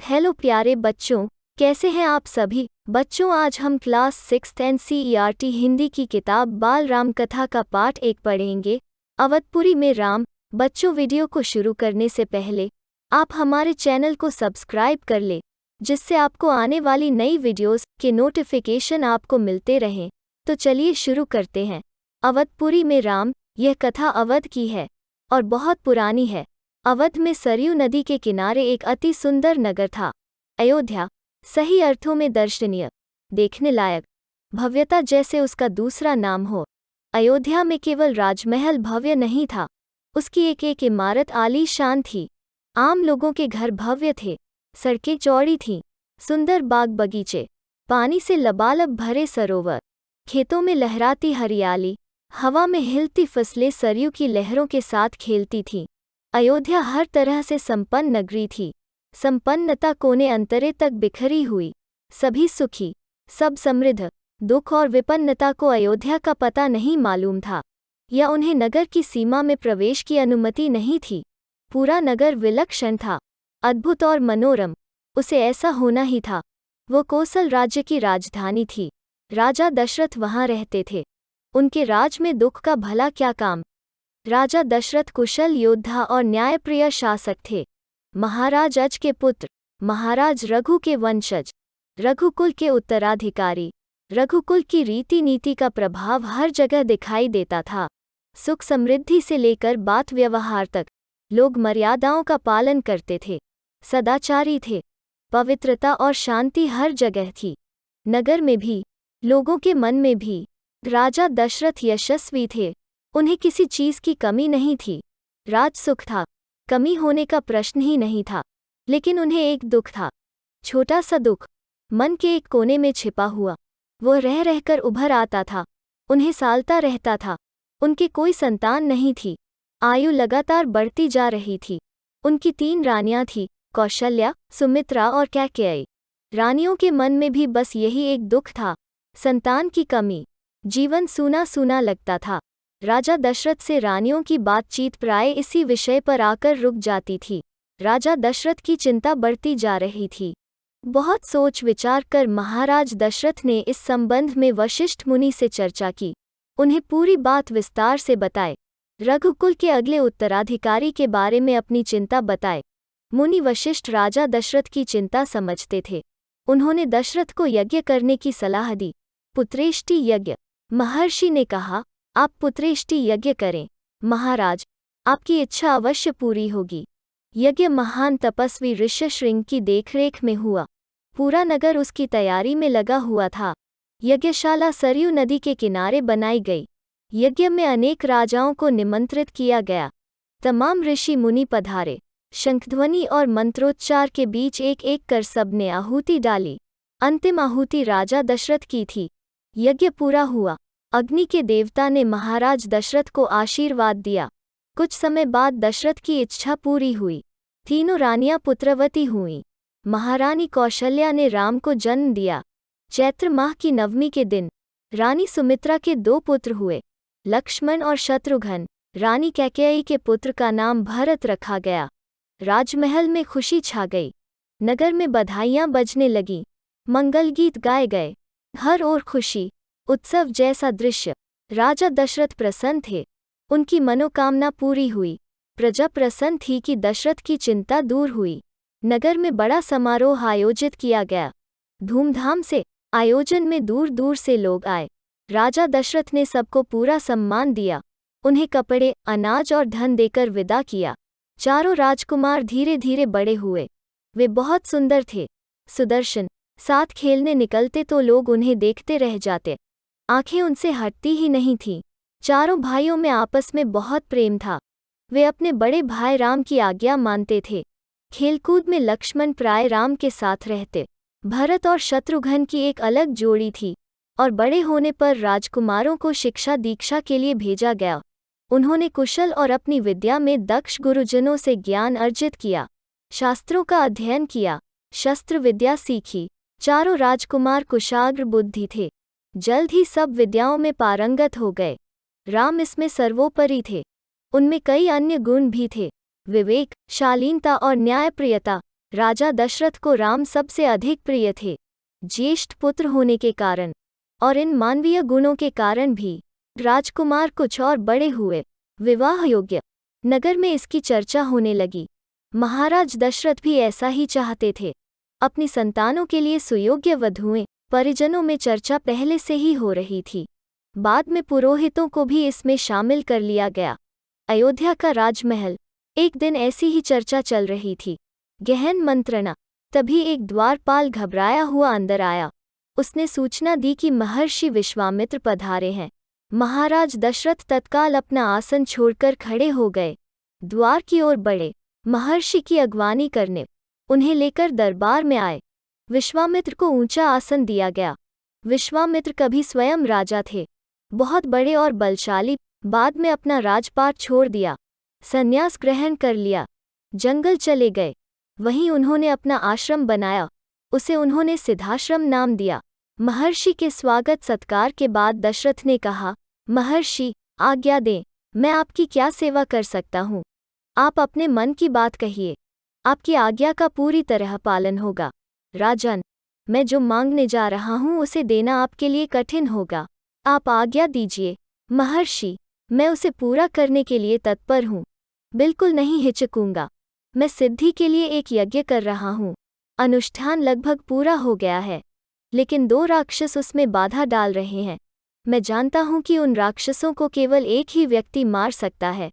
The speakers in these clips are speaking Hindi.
हेलो प्यारे बच्चों, कैसे हैं आप सभी। बच्चों, आज हम क्लास 6th NCERT हिंदी की किताब बाल राम कथा का पाठ 1 पढ़ेंगे, अवधपुरी में राम। बच्चों, वीडियो को शुरू करने से पहले आप हमारे चैनल को सब्सक्राइब कर ले, जिससे आपको आने वाली नई वीडियोस के नोटिफिकेशन आपको मिलते रहें। तो चलिए शुरू करते हैं। अवधपुरी में राम। यह कथा अवध की है और बहुत पुरानी है। अवध में सरयू नदी के किनारे एक अति सुंदर नगर था, अयोध्या। सही अर्थों में दर्शनीय, देखने लायक, भव्यता जैसे उसका दूसरा नाम हो। अयोध्या में केवल राजमहल भव्य नहीं था, उसकी एक एक इमारत आलीशान थी। आम लोगों के घर भव्य थे, सड़कें चौड़ी थीं, सुंदर बाग बगीचे, पानी से लबालब भरे सरोवर, खेतों में लहराती हरियाली, हवा में हिलती फसलें सरयू की लहरों के साथ खेलती थीं। अयोध्या हर तरह से संपन्न नगरी थी। संपन्नता कोने अंतरे तक बिखरी हुई। सभी सुखी, सब समृद्ध। दुख और विपन्नता को अयोध्या का पता नहीं मालूम था, या उन्हें नगर की सीमा में प्रवेश की अनुमति नहीं थी। पूरा नगर विलक्षण था, अद्भुत और मनोरम। उसे ऐसा होना ही था। वो कोसल राज्य की राजधानी थी। राजा दशरथ वहां रहते थे। उनके राज में दुख का भला क्या काम। राजा दशरथ कुशल योद्धा और न्यायप्रिय शासक थे। महाराज अज के पुत्र, महाराज रघु के वंशज, रघुकुल के उत्तराधिकारी। रघुकुल की रीति नीति का प्रभाव हर जगह दिखाई देता था। सुख समृद्धि से लेकर बात व्यवहार तक लोग मर्यादाओं का पालन करते थे, सदाचारी थे। पवित्रता और शांति हर जगह थी। नगर में भी, लोगों के मन में भी। राजा दशरथ यशस्वी थे, उन्हें किसी चीज की कमी नहीं थी। राज सुख था, कमी होने का प्रश्न ही नहीं था। लेकिन उन्हें एक दुख था, छोटा सा दुख, मन के एक कोने में छिपा हुआ। वो रह रहकर उभर आता था, उन्हें सालता रहता था। उनकी कोई संतान नहीं थी, आयु लगातार बढ़ती जा रही थी। उनकी 3 रानियां थीं, कौशल्या, सुमित्रा और कैकेयी। रानियों के मन में भी बस यही एक दुख था, संतान की कमी। जीवन सूना सूना लगता था। राजा दशरथ से रानियों की बातचीत प्राय इसी विषय पर आकर रुक जाती थी। राजा दशरथ की चिंता बढ़ती जा रही थी। बहुत सोच विचार कर महाराज दशरथ ने इस संबंध में वशिष्ठ मुनि से चर्चा की। उन्हें पूरी बात विस्तार से बताए। रघुकुल के अगले उत्तराधिकारी के बारे में अपनी चिंता बताए। मुनि वशिष्ठ राजा दशरथ की चिंता समझते थे। उन्होंने दशरथ को यज्ञ करने की सलाह दी। पुत्रेष्टि यज्ञ। महर्षि ने कहा, आप पुत्रेष्टि यज्ञ करें। महाराज, आपकी इच्छा अवश्य पूरी होगी। यज्ञ महान तपस्वी ऋष्यशृंग की देखरेख में हुआ। पूरा नगर उसकी तैयारी में लगा हुआ था। यज्ञशाला सरयू नदी के किनारे बनाई गई। यज्ञ में अनेक राजाओं को निमंत्रित किया गया। तमाम ऋषि मुनि पधारे। शंखध्वनि और मंत्रोच्चार के बीच एक एक कर सबने आहुति डाली। अंतिम आहुति राजा दशरथ की थी। यज्ञ पूरा हुआ। अग्नि के देवता ने महाराज दशरथ को आशीर्वाद दिया। कुछ समय बाद दशरथ की इच्छा पूरी हुई। तीनों रानियां पुत्रवती हुईं। महारानी कौशल्या ने राम को जन्म दिया। चैत्र माह की नवमी के दिन रानी सुमित्रा के 2 पुत्र हुए, लक्ष्मण और शत्रुघ्न। रानी कैकेयी के पुत्र का नाम भरत रखा गया। राजमहल में खुशी छा गई। नगर में बधाइयां बजने लगीं, मंगल गीत गाए गए। हर ओर खुशी, उत्सव जैसा दृश्य। राजा दशरथ प्रसन्न थे, उनकी मनोकामना पूरी हुई। प्रजा प्रसन्न थी कि दशरथ की चिंता दूर हुई। नगर में बड़ा समारोह आयोजित किया गया। धूमधाम से आयोजन में दूर दूर से लोग आए। राजा दशरथ ने सबको पूरा सम्मान दिया। उन्हें कपड़े, अनाज और धन देकर विदा किया। चारों राजकुमार धीरे धीरे बड़े हुए। वे बहुत सुंदर थे, सुदर्शन। साथ खेलने निकलते तो लोग उन्हें देखते रह जाते, आंखें उनसे हटती ही नहीं थीं। चारों भाइयों में आपस में बहुत प्रेम था। वे अपने बड़े भाई राम की आज्ञा मानते थे। खेलकूद में लक्ष्मण प्राय राम के साथ रहते। भरत और शत्रुघ्न की एक अलग जोड़ी थी, और बड़े होने पर राजकुमारों को शिक्षा दीक्षा के लिए भेजा गया। उन्होंने कुशल और अपनी विद्या में दक्ष गुरुजनों से ज्ञान अर्जित किया, शास्त्रों का अध्ययन किया, शस्त्र विद्या सीखी। चारों राजकुमार कुशाग्र बुद्धि थे। जल्द ही सब विद्याओं में पारंगत हो गए। राम इसमें सर्वोपरि थे। उनमें कई अन्य गुण भी थे, विवेक, शालीनता और न्यायप्रियता। राजा दशरथ को राम सबसे अधिक प्रिय थे, ज्येष्ठ पुत्र होने के कारण और इन मानवीय गुणों के कारण भी। राजकुमार कुछ और बड़े हुए, विवाह योग्य, नगर में इसकी चर्चा होने लगी। महाराज दशरथ भी ऐसा ही चाहते थे। अपनी संतानों के लिए सुयोग्य वधुएं, परिजनों में चर्चा पहले से ही हो रही थी। बाद में पुरोहितों को भी इसमें शामिल कर लिया गया। अयोध्या का राजमहल, एक दिन ऐसी ही चर्चा चल रही थी, गहन मंत्रणा। तभी एक द्वारपाल घबराया हुआ अंदर आया। उसने सूचना दी कि महर्षि विश्वामित्र पधारे हैं। महाराज दशरथ तत्काल अपना आसन छोड़कर खड़े हो गए, द्वार की ओर बढ़े, महर्षि की अगवानी करने, उन्हें लेकर दरबार में आए। विश्वामित्र को ऊंचा आसन दिया गया। विश्वामित्र कभी स्वयं राजा थे, बहुत बड़े और बलशाली। बाद में अपना राजपाट छोड़ दिया, संन्यास ग्रहण कर लिया, जंगल चले गए। वहीं उन्होंने अपना आश्रम बनाया, उसे उन्होंने सिद्धाश्रम नाम दिया। महर्षि के स्वागत सत्कार के बाद दशरथ ने कहा, महर्षि आज्ञा दें, मैं आपकी क्या सेवा कर सकता हूँ? आप अपने मन की बात कहिए, आपकी आज्ञा का पूरी तरह पालन होगा। राजन, मैं जो मांगने जा रहा हूँ उसे देना आपके लिए कठिन होगा, आप आज्ञा दीजिए। महर्षि, मैं उसे पूरा करने के लिए तत्पर हूँ, बिल्कुल नहीं हिचकूंगा। मैं सिद्धि के लिए एक यज्ञ कर रहा हूँ, अनुष्ठान लगभग पूरा हो गया है, लेकिन 2 राक्षस उसमें बाधा डाल रहे हैं। मैं जानता हूँ कि उन राक्षसों को केवल एक ही व्यक्ति मार सकता है,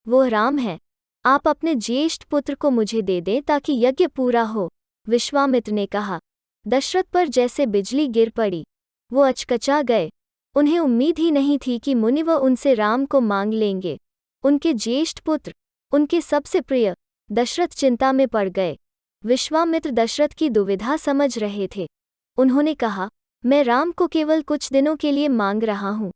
वो राम है। आप अपने ज्येष्ठ पुत्र को मुझे दे दें ताकि यज्ञ पूरा हो। विश्वामित्र ने कहा। दशरथ पर जैसे बिजली गिर पड़ी, वो अचकचा गए। उन्हें उम्मीद ही नहीं थी कि मुनि उनसे राम को मांग लेंगे, उनके ज्येष्ठ पुत्र, उनके सबसे प्रिय। दशरथ चिंता में पड़ गए। विश्वामित्र दशरथ की दुविधा समझ रहे थे। उन्होंने कहा, मैं राम को केवल कुछ दिनों के लिए मांग रहा हूँ,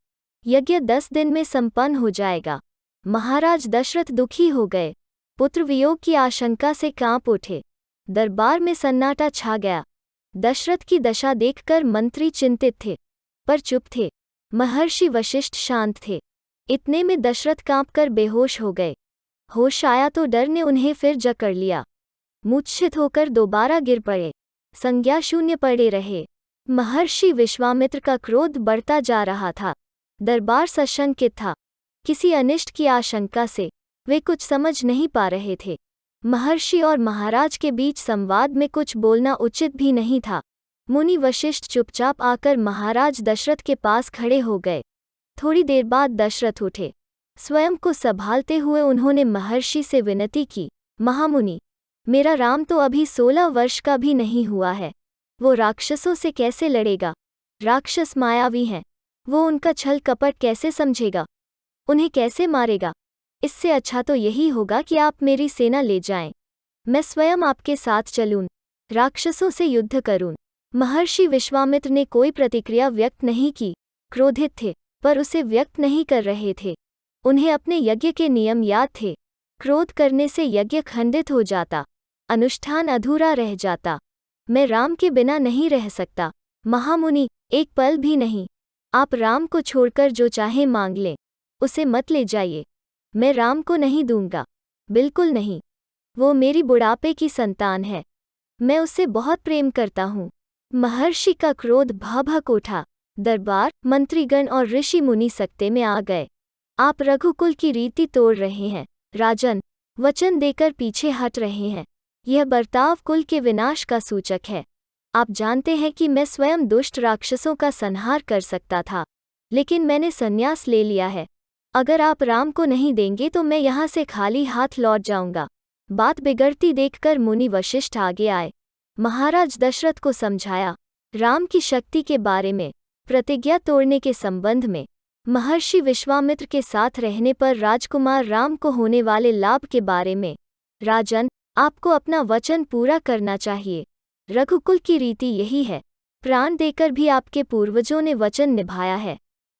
यज्ञ 10 दिन में संपन्न हो जाएगा। महाराज दशरथ दुखी हो गए, पुत्र वियोग की आशंका से कांप उठे। दरबार में सन्नाटा छा गया। दशरथ की दशा देखकर मंत्री चिंतित थे, पर चुप थे। महर्षि वशिष्ठ शांत थे। इतने में दशरथ कांपकर बेहोश हो गए। होश आया तो डर ने उन्हें फिर जकड़ लिया। मूर्छित होकर दोबारा गिर पड़े, संज्ञा शून्य पड़े रहे। महर्षि विश्वामित्र का क्रोध बढ़ता जा रहा था। दरबार सशंकित था। किसी अनिष्ट की आशंका से वे कुछ समझ नहीं पा रहे थे। महर्षि और महाराज के बीच संवाद में कुछ बोलना उचित भी नहीं था। मुनि वशिष्ठ चुपचाप आकर महाराज दशरथ के पास खड़े हो गए। थोड़ी देर बाद दशरथ उठे। स्वयं को संभालते हुए उन्होंने महर्षि से विनती की, महामुनि, मेरा राम तो अभी 16 वर्ष का भी नहीं हुआ है, वो राक्षसों से कैसे लड़ेगा? राक्षस मायावी हैं, वो उनका छल कपट कैसे समझेगा? उन्हें कैसे मारेगा? इससे अच्छा तो यही होगा कि आप मेरी सेना ले जाएं, मैं स्वयं आपके साथ चलूं, राक्षसों से युद्ध करूं। महर्षि विश्वामित्र ने कोई प्रतिक्रिया व्यक्त नहीं की। क्रोधित थे, पर उसे व्यक्त नहीं कर रहे थे। उन्हें अपने यज्ञ के नियम याद थे। क्रोध करने से यज्ञ खंडित हो जाता, अनुष्ठान अधूरा रह जाता। मैं राम के बिना नहीं रह सकता। महामुनि, एक पल भी नहीं। आप राम को छोड़कर जो चाहे मांग लें, उसे मत ले जाइए। मैं राम को नहीं दूंगा, बिल्कुल नहीं। वो मेरी बुढ़ापे की संतान है, मैं उससे बहुत प्रेम करता हूँ। महर्षि का क्रोध भभक उठा। दरबार, मंत्रीगण और ऋषि मुनि सकते में आ गए। आप रघुकुल की रीति तोड़ रहे हैं। राजन, वचन देकर पीछे हट रहे हैं। यह बर्ताव कुल के विनाश का सूचक है। आप जानते हैं कि मैं स्वयं दुष्ट राक्षसों का संहार कर सकता था, लेकिन मैंने संन्यास ले लिया है। अगर आप राम को नहीं देंगे तो मैं यहाँ से खाली हाथ लौट जाऊंगा। बात बिगड़ती देखकर मुनि वशिष्ठ आगे आए। महाराज दशरथ को समझाया, राम की शक्ति के बारे में, प्रतिज्ञा तोड़ने के संबंध में, महर्षि विश्वामित्र के साथ रहने पर राजकुमार राम को होने वाले लाभ के बारे में। राजन, आपको अपना वचन पूरा करना चाहिए। रघुकुल की रीति यही है। प्राण देकर भी आपके पूर्वजों ने वचन निभाया है।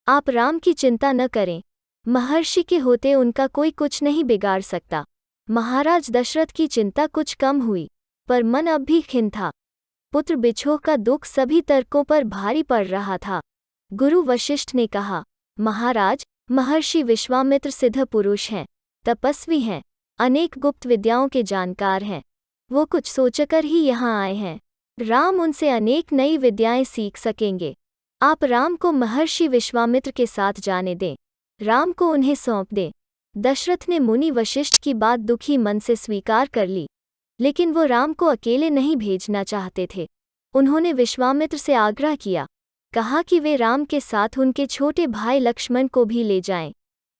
आप राम की चिंता न करें। महर्षि के होते उनका कोई कुछ नहीं बिगाड़ सकता। महाराज दशरथ की चिंता कुछ कम हुई, पर मन अब भी खिन्न था। पुत्र बिछोह का दुख सभी तर्कों पर भारी पड़ रहा था। गुरु वशिष्ठ ने कहा, महाराज, महर्षि विश्वामित्र सिद्ध पुरुष हैं, तपस्वी हैं, अनेक गुप्त विद्याओं के जानकार हैं। वो कुछ सोचकर ही यहाँ आए हैं। राम उनसे अनेक नई विद्याएं सीख सकेंगे। आप राम को महर्षि विश्वामित्र के साथ जाने दें। राम को उन्हें सौंप दें। दशरथ ने मुनि वशिष्ठ की बात दुखी मन से स्वीकार कर ली, लेकिन वो राम को अकेले नहीं भेजना चाहते थे। उन्होंने विश्वामित्र से आग्रह किया, कहा कि वे राम के साथ उनके छोटे भाई लक्ष्मण को भी ले जाएं।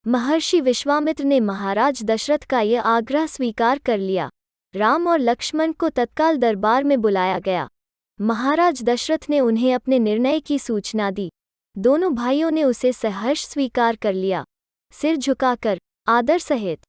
महर्षि विश्वामित्र ने महाराज दशरथ का यह आग्रह स्वीकार कर लिया। राम और लक्ष्मण को तत्काल दरबार में बुलाया गया। महाराज दशरथ ने उन्हें अपने निर्णय की सूचना दी। दोनों भाइयों ने उसे सहर्ष स्वीकार कर लिया, सिर झुकाकर, आदर सहित।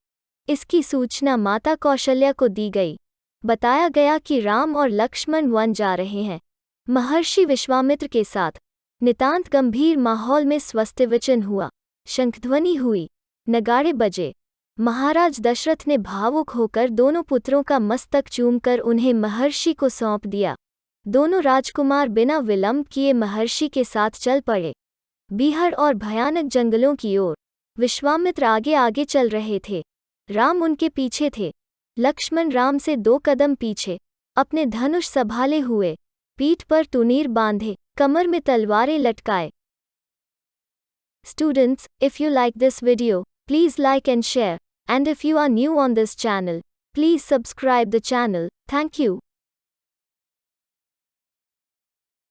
इसकी सूचना माता कौशल्या को दी गई। बताया गया कि राम और लक्ष्मण वन जा रहे हैं, महर्षि विश्वामित्र के साथ। नितांत गंभीर माहौल में स्वस्ति वचन हुआ, शंखध्वनि हुई, नगाड़े बजे। महाराज दशरथ ने भावुक होकर दोनों पुत्रों का मस्तक चूमकर उन्हें महर्षि को सौंप दिया। दोनों राजकुमार बिना विलंब किए महर्षि के साथ चल पड़े, बीहड़ और भयानक जंगलों की ओर। विश्वामित्र आगे आगे चल रहे थे, राम उनके पीछे थे। लक्ष्मण राम से 2 कदम पीछे, अपने धनुष संभाले हुए, पीठ पर तुनीर बांधे, कमर में तलवारें लटकाए। Students, if you like this video, please like and share, and if you are new on this channel, please subscribe the channel. Thank you.